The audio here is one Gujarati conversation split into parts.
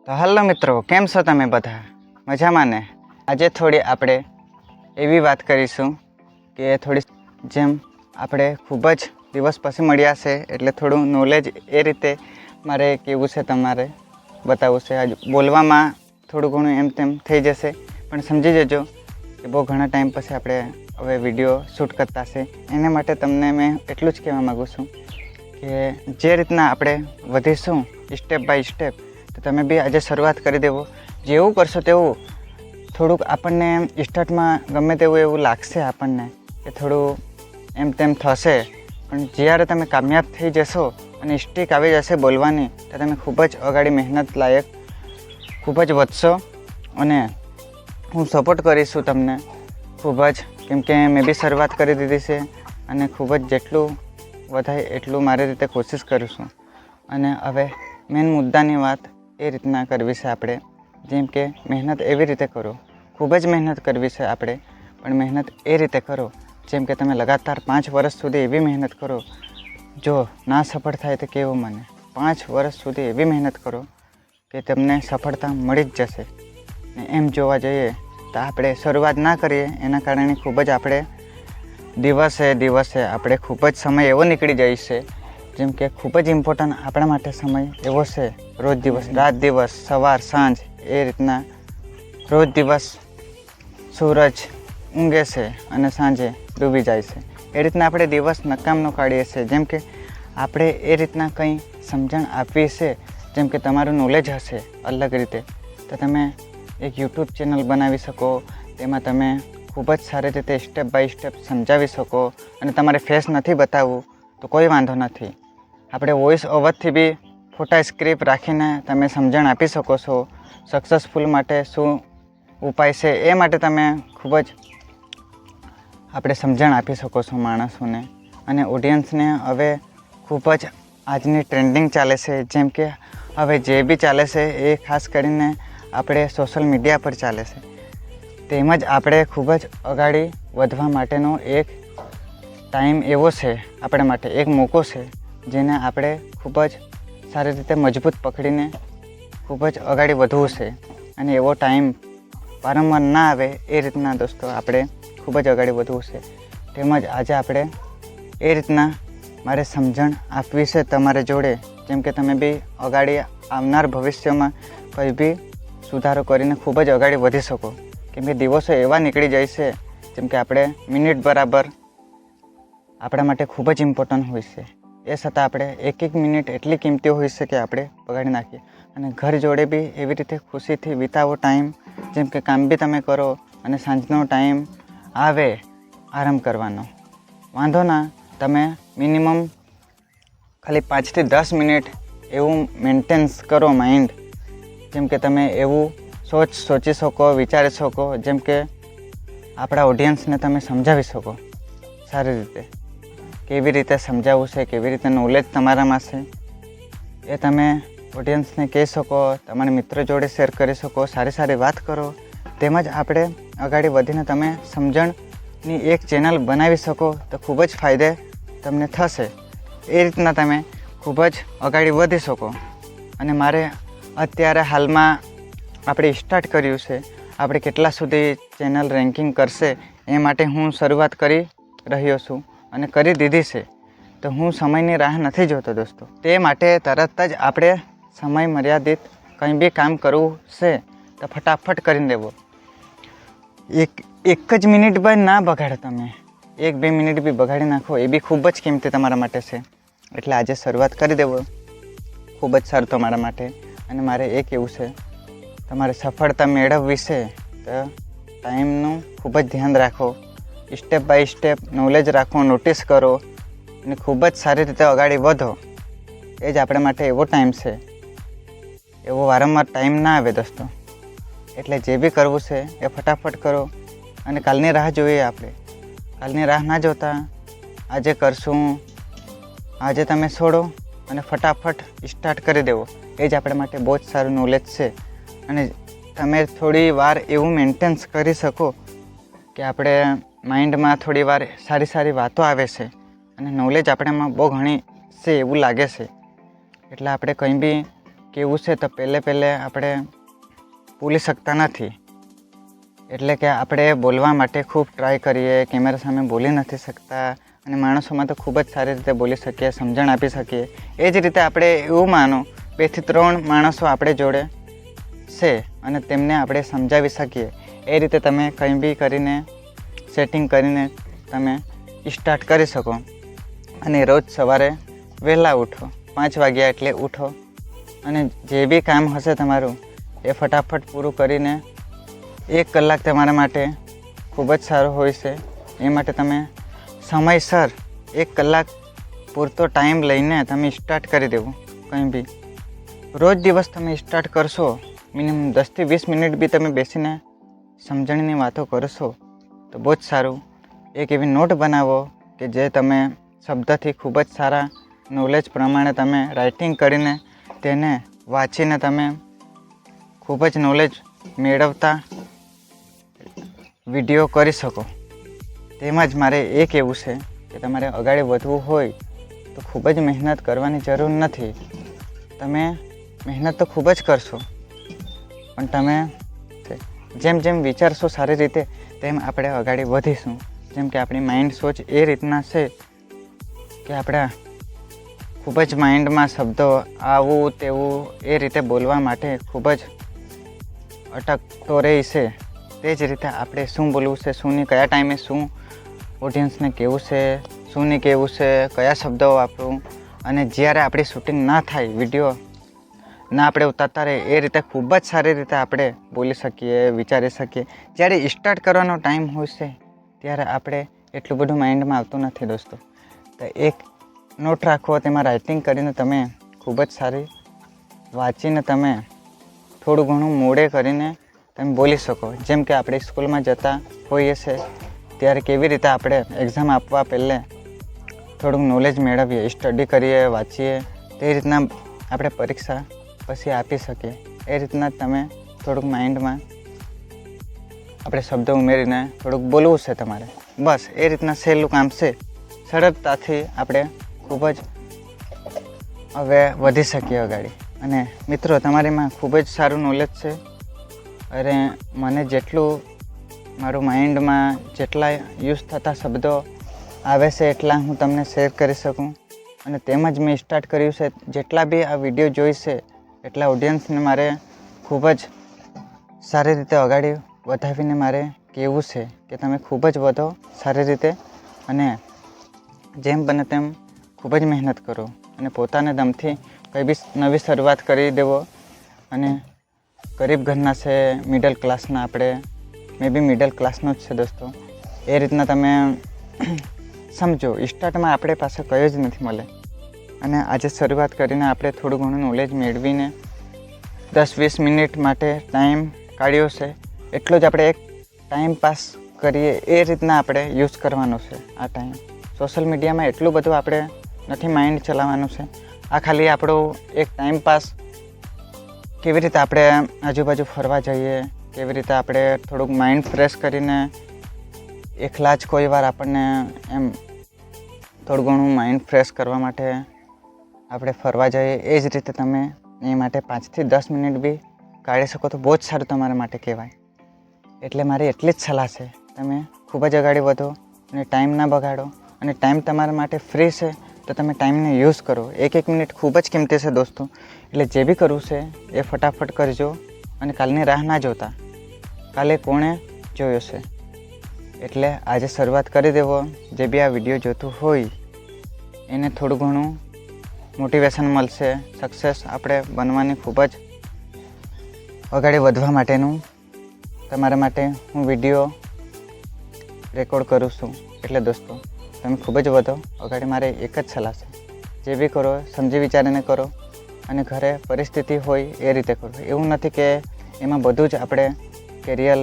તો હલો મિત્રો, કેમ છો તમે બધા? મજામાં ને? આજે થોડી આપણે એવી વાત કરીશું કે થોડી જેમ આપણે ખૂબ જ દિવસ પછી મળ્યા છે એટલે થોડું નોલેજ એ રીતે મારે કેવું છે તમારે બતાવવું છે. આજે બોલવામાં થોડું ઘણું એમ તેમ થઈ જશે પણ સમજી જજો કે બહુ ઘણા ટાઈમ પછી આપણે હવે વિડીયો શૂટ કરતા છે. એના માટે તમને મેં એટલું જ કહેવા માગું છું કે જે રીતના આપણે વધીશું સ્ટેપ બાય સ્ટેપ, તો તમે બી આજે શરૂઆત કરી દેવો. જેવું કરશો તેવું થોડુંક આપણને સ્ટાર્ટમાં ગમે તેવું એવું લાગશે આપણને કે થોડું એમ તેમ થશે, પણ જ્યારે તમે કામયાબ થઈ જશો અને સ્ટીક આવી જશે બોલવાની, તો તમે ખૂબ જ આગળ મહેનત લાયક ખૂબ જ વધશો. અને હું સપોર્ટ કરીશું તમને ખૂબ જ, કેમકે મેં બી શરૂઆત કરી દીધી છે અને ખૂબ જ જેટલું વધારે એટલું મારી રીતે કોશિશ કરું છું. અને હવે મેન મુદ્દાની વાત એ રીતના કરવી છે આપણે, જેમ કે મહેનત એવી રીતે કરો, ખૂબ જ મહેનત કરવી છે આપણે, પણ મહેનત એ રીતે કરો જેમ કે તમે લગાતાર 5 વર્ષ સુધી એવી મહેનત કરો. જો ના સફળ થાય તો કેવું મને, 5 વર્ષ સુધી એવી મહેનત કરો કે તમને સફળતા મળી જ જશે. ને એમ જોવા જઈએ તો આપણે શરૂઆત ના કરીએ એના કારણે ખૂબ જ આપણે દિવસે આપણે ખૂબ જ સમય એવો નીકળી જાય છે, જેમ કે ખૂબ જ ઇમ્પોર્ટન્ટ આપણા માટે સમય એવો છે. રોજ દિવસ, રાત દિવસ, સવાર સાંજ, એ રીતના રોજ દિવસ સૂરજ ઊંઘે છે અને સાંજે ડૂબી જાય છે. એ રીતના આપણે દિવસ નકામનો કાઢીએ છીએ. જેમ કે આપણે એ રીતના કંઈ સમજણ આપવી છે, જેમ કે તમારું નોલેજ હશે અલગ રીતે, તો તમે એક યુટ્યુબ ચેનલ બનાવી શકો. તેમાં તમે ખૂબ જ સારી રીતે સ્ટેપ બાય સ્ટેપ સમજાવી શકો. અને તમારે ફેસ નથી બતાવવું તો કોઈ વાંધો નથી, આપણે વોઇસ ઓવરથી બી ફોટા સ્ક્રિપ્ટ રાખીને તમે સમજણ આપી શકો છો. સક્સેસફુલ માટે શું ઉપાય છે એ માટે તમે ખૂબ જ આપણે સમજણ આપી શકો છો માણસોને અને ઓડિયન્સને. હવે ખૂબ જ આજની ટ્રેન્ડિંગ ચાલે છે, જેમ કે હવે જે બી ચાલે છે એ ખાસ કરીને આપણે સોશિયલ મીડિયા પર ચાલે છે. તેમજ આપણે ખૂબ જ આગળ વધવા માટેનો એક ટાઈમ એવો છે આપણા માટે, એક મોકો છે જેને આપણે ખૂબ જ સારી રીતે મજબૂત પકડીને ખૂબ જ આગળ વધવું છે. અને એવો ટાઈમ વારંવાર ના આવે એ રીતના દોસ્તો આપણે ખૂબ જ આગળ વધવું છે. તેમજ આજે આપણે એ રીતના મારે સમજણ આપવી છે તમારે જોડે, જેમ કે તમે બી આગળ આવનાર ભવિષ્યમાં કંઈ બી સુધારો કરીને ખૂબ જ આગળ વધી શકો. કેમ કે દિવસો એવા નીકળી જાય છે, જેમ કે આપણે મિનિટ બરાબર આપણા માટે ખૂબ જ ઇમ્પોર્ટન્ટ હોય છે. એ છતાં આપણે એક એક મિનિટ એટલી કિંમતી હોય છે કે આપણે બગાડી નાખીએ. અને ઘર જોડે બી એવી રીતે ખુશીથી વિતાવો ટાઈમ, જેમ કે કામ બી તમે કરો અને સાંજનો ટાઈમ આવે આરામ કરવાનો, વાંધો ના, તમે મિનિમમ ખાલી 5 થી 10 મિનિટ એવું મેન્ટેન્સ કરો માઇન્ડ, જેમ કે તમે એવું સોચી શકો, વિચારી શકો, જેમ કે આપણા ઓડિયન્સને તમે સમજાવી શકો સારી રીતે. કેવી રીતે સમજાવવું છે, કેવી રીતે નોલેજ તમારામાં છે એ તમે ઓડિયન્સને કહી શકો, તમારા મિત્રો જોડે શેર કરી શકો, સારી સારી વાત કરો. તેમજ આપણે આગળ વધીને તમે સમજણની એક ચેનલ બનાવી શકો તો ખૂબ જ ફાયદે તમને થશે. એ રીતના તમે ખૂબ જ આગળ વધી શકો. અને મારે અત્યારે હાલમાં આપણે સ્ટાર્ટ કર્યું છે, આપણે કેટલા સુધી ચેનલ રેન્કિંગ કરશે એ માટે હું શરૂઆત કરી રહ્યો છું અને કરી દીધી છે. તો હું સમયની રાહ નથી જોતો દોસ્તો. તે માટે તરત જ આપણે સમય મર્યાદિત કંઈ બી કામ કરવું છે તો ફટાફટ કરી દેવો. એક જ મિનિટ પણ ના બગાડો તમે, 1-2 મિનિટ બી બગાડી નાખો એ બી ખૂબ જ કિંમતી તમારા માટે છે. એટલે આજે શરૂઆત કરી દેવો, ખૂબ જ સારું તમારા માટે. અને મારે એ કહેવું છે, તમારે સફળતા મેળવવી છે તો ટાઈમનું ખૂબ જ ધ્યાન રાખો, સ્ટેપ બાય સ્ટેપ નોલેજ રાખો, નોટિસ કરો અને ખૂબ જ સારી રીતે આગળ વધો. એ જ આપણા માટે એવો ટાઈમ છે, એવો વારંવાર ટાઈમ ના આવે દોસ્તો. એટલે જે બી કરવું છે એ ફટાફટ કરો અને કાલની રાહ જોઈએ આપણે. કાલની રાહ ના જોતા આજે કરશું, આજે તમે છોડો અને ફટાફટ સ્ટાર્ટ કરી દેવો. એ જ આપણા માટે બહુ જ સારું નોલેજ છે. અને તમે થોડી વાર એવું મેન્ટેન્સ કરી શકો કે આપણે માઇન્ડમાં થોડી વાર સારી વાતો આવે છે અને નોલેજ આપણામાં બહુ ઘણી છે એવું લાગે છે. એટલે આપણે કંઈ બી કેવું છે તો પહેલે આપણે બોલી શકતા નથી. એટલે કે આપણે બોલવા માટે ખૂબ ટ્રાય કરીએ, કેમેરા સામે બોલી નથી શકતા અને માણસોમાં તો ખૂબ જ સારી રીતે બોલી શકીએ, સમજણ આપી શકીએ. એ જ રીતે આપણે એવું માનો 2 થી 3 માણસો આપણે જોડે છે અને તેમને આપણે સમજાવી શકીએ. એ રીતે તમે કંઈ બી કરીને સેટિંગ કરીને તમે સ્ટાર્ટ કરી શકો. અને રોજ સવારે વહેલા ઉઠો, 5 વાગ્યા એટલે ઉઠો અને જે બી કામ હશે તમારું એ ફટાફટ પૂરું કરીને 1 કલાક તમારા માટે ખૂબ જ સારું હોય છે. એ માટે તમે સમયસર 1 કલાક પૂરતો ટાઈમ લઈને તમે સ્ટાર્ટ કરી દેવું. કંઈ બી રોજ દિવસ તમે સ્ટાર્ટ કરશો, મિનિમમ 10 થી 20 મિનિટ બી તમે બેસીને સમજણની વાતો કરશો તો બહુ જ સારું. એક એવી નોટ બનાવો કે જે તમે શબ્દથી ખૂબ જ સારા નોલેજ પ્રમાણે તમે રાઇટિંગ કરીને તેને વાંચીને તમે ખૂબ જ નોલેજ મેળવતા વિડીયો કરી શકો. તેમજ મારે એ કહેવું છે કે તમારે આગળ વધવું હોય તો ખૂબ જ મહેનત કરવાની જરૂર નથી. તમે મહેનત તો ખૂબ જ કરશો પણ તમે જેમ જેમ વિચારશો સારી રીતે તેમ આપણે આગળ વધીશું. જેમ કે આપણી માઇન્ડ સોચ એ રીતના છે કે આપણા ખૂબ જ માઇન્ડમાં શબ્દો આવું તેવું એ રીતે બોલવા માટે ખૂબ જ અટકતો રહે છે. તે જ રીતે આપણે શું બોલવું છે, શું નહીં, કયા ટાઈમે શું ઓડિયન્સને કહેવું છે, શું નહીં કહેવું છે, કયા શબ્દો વાપરવું. અને જ્યારે આપણી શૂટિંગ ના થાય, વિડીયો ના આપણે ઉતારતા રહે એ રીતે ખૂબ જ સારી રીતે આપણે બોલી શકીએ, વિચારી શકીએ. જ્યારે સ્ટાર્ટ કરવાનો ટાઈમ હોય છે ત્યારે આપણે એટલું બધું માઇન્ડમાં આવતું નથી દોસ્તો. તો એક નોટ રાખો, તેમાં રાઇટિંગ કરીને તમે ખૂબ જ સારી વાંચીને તમે થોડું ઘણું મોડે કરીને તમે બોલી શકો. જેમ કે આપણે સ્કૂલમાં જતા હોઈએ છીએ ત્યારે કેવી રીતે આપણે એક્ઝામ આપવા પહેલાં થોડુંક નોલેજ મેળવીએ, સ્ટડી કરીએ, વાંચીએ, તે રીતના આપણે પરીક્ષા પછી આપી શકીએ. એ રીતના તમે થોડુંક માઇન્ડમાં આપણે શબ્દો ઉમેરીને થોડુંક બોલવું છે તમારે. બસ એ રીતના સહેલું કામ છે. સરળતાથી આપણે ખૂબ જ હવે વધી શકીએ આગળ. અને મિત્રો, તમારીમાં ખૂબ જ સારું નોલેજ છે. અરે મને જેટલું મારું માઇન્ડમાં જેટલા યુઝ થતા શબ્દો આવે છે એટલા હું તમને શેર કરી શકું. અને તેમજ મેં સ્ટાર્ટ કર્યું છે. જેટલા બી આ વિડીયો જોઈશે એટલા ઓડિયન્સને મારે ખૂબ જ સારી રીતે આગળ વધાવીને મારે કહેવું છે કે તમે ખૂબ જ વધો સારી રીતે અને જેમ બને તેમ ખૂબ જ મહેનત કરો અને પોતાના દમથી કંઈ બી નવી શરૂઆત કરી દેવો. અને ગરીબ ઘરના છે, મિડલ ક્લાસના, આપણે મે બી મિડલ ક્લાસનો જ છે દોસ્તો. એ રીતના તમે સમજો. સ્ટાર્ટમાં આપણે પાસે કંઈ જ નથી મળે અને આજે શરૂઆત કરીને આપણે થોડું ઘણું નોલેજ મેળવીને 10-20 મિનિટ માટે ટાઈમ કાઢ્યો છે. એટલો જ આપણે એક ટાઈમ પાસ કરીએ એ રીતના આપણે યુઝ કરવાનો છે આ ટાઈમ. સોશિયલ મીડિયામાં એટલું બધું આપણે નથી માઇન્ડ ચલાવવાનું છે. આ ખાલી આપણું એક ટાઈમ પાસ. કેવી રીતે આપણે આજુબાજુ ફરવા જઈએ, કેવી રીતે આપણે થોડુંક માઇન્ડ ફ્રેશ કરીને એકલા જ કોઈ વાર આપણને એમ થોડું ઘણું માઇન્ડ ફ્રેશ કરવા માટે આપણે ફરવા જઈએ. એ જ રીતે તમે એ માટે 5 થી 10 મિનિટ બી કાઢી શકો તો બહુ જ સારું તમારા માટે કહેવાય. એટલે મારી એટલી જ સલાહ છે, તમે ખૂબ જ આગળ વધો અને ટાઈમ ના બગાડો. અને ટાઈમ તમારા માટે ફ્રી છે તો તમે ટાઈમને યુઝ કરો. 1-1 મિનિટ ખૂબ જ કિંમતી છે દોસ્તો. એટલે જે બી કરવું છે એ ફટાફટ કરજો અને કાલની રાહ ના જોતા. કાલે કોણે જોયો છે એટલે આજે શરૂઆત કરી દેવો. જે બી આ વિડીયો જોતું હોય એને થોડું ઘણું મોટિવેશન મળશે. સક્સેસ આપણે બનવાની ખૂબ જ આગળ વધવા માટેનું તમારા માટે હું વિડીયો રેકોર્ડ કરું છું. એટલે દોસ્તો તમે ખૂબ જ વધો આગળ. મારે એક જ સલાહ છે, જે બી કરો સમજી વિચારીને કરો અને ઘરે પરિસ્થિતિ હોય એ રીતે કરો. એવું નથી કે એમાં બધું જ આપણે કેરિયર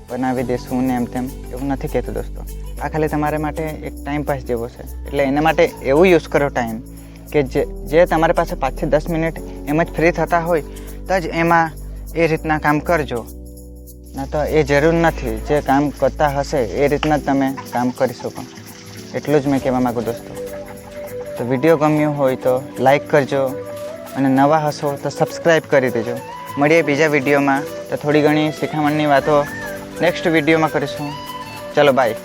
બનાવી દઈશું ને એમ તેમ, એવું નથી કહેતું દોસ્તો. આ ખાલી તમારા માટે એક ટાઈમ પાસ જેવો છે. એટલે એના માટે એવું યુઝ કરો ટાઈમ કે જે તમારી પાસે 5 થી 10 મિનિટ એમ જ ફ્રી થતા હોય તો જ એમાં એ રીતના કામ કરજો. ના તો એ જરૂર નથી. જે કામ કરતા હશે એ રીતના જ તમે કામ કરી શકો. એટલું જ મેં કહેવા માગું દોસ્તો. તો વિડીયો ગમ્યો હોય તો લાઈક કરજો, અને નવા હશો તો સબસ્ક્રાઈબ કરી દેજો. મળીએ બીજા વિડીયોમાં. તો થોડી ઘણી શિખામણની વાતો નેક્સ્ટ વિડીયોમાં કરીશું. ચલો બાય.